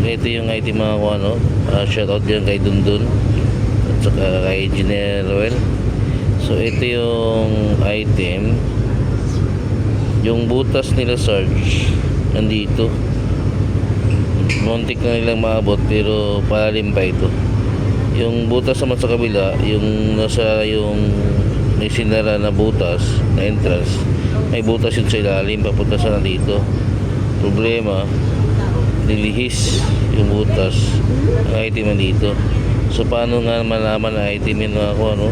ito yung item mga ko, ano. Shoutout dyan kay Dundun at saka kay Engineer Roel. So ito yung item. Yung butas nila Sarge nandito. Muntik na nilang maabot pero palalim pa ito. Yung butas naman sa kabila, yung nasa yung may sinara na butas na entrance, may butas yun sa ilalim papunta sa dito. Problema, nilihis yung butas ang item dito. So paano nga malaman na item yun ako, ano?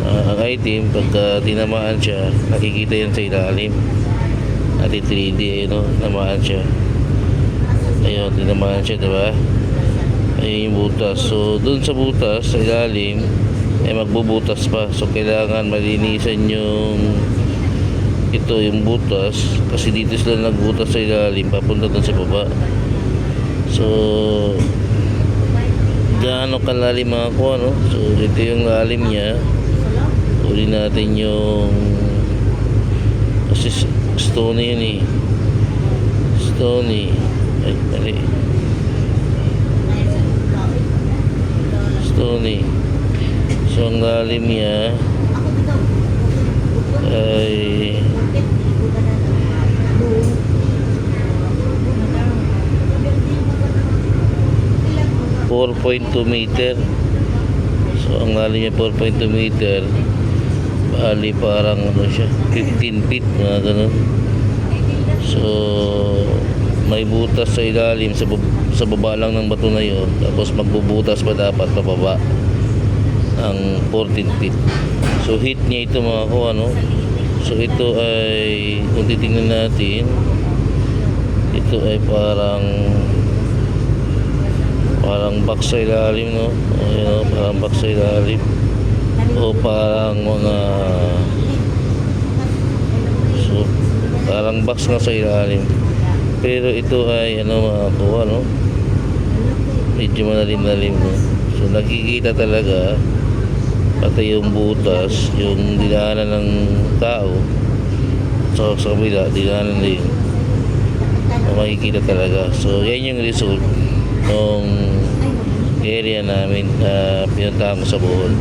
Ang item pagka tinamaan siya, nakikita yan sa ilalim at 3D, no? Tinamaan siya, ayun, tinamaan siya, diba? Ayun yung butas. So dun sa butas sa ilalim ay magbubutas pa, so kailangan malinisan yung ito, yung butas, kasi dito sila nagbutas sa ilalim papunta dun sa baba. So gaano kalalim mga ko, ano? So ito yung lalim niya. Uli natin yung, kasi stony yun eh, stony, ay mali, stony. So ang lalim niya ay 4.2 meter. So ang lalim niya 4.2 meter, bali parang ano siya, 15 feet, mga ganun. So may butas sa ilalim, sa baba lang ng bato na yun, tapos magbubutas pa dapat pababa ng 14 feet. So hit niya ito mga ko, ano. So ito ay, kung titingnan natin, ito ay parang box sa ilalim, no? Ayan, no? Parang box sa ilalim, o parang mga, so parang box nga sa ilalim, pero ito ay ano mga kuha, no? Medyo malalim-lalim, no? So nakikita talaga pati yung butas, yung dinaanan ng tao sa kabila, dinaanan din, makikita talaga. So yan yung result ng area namin na pinuntahan ko sa Bohol.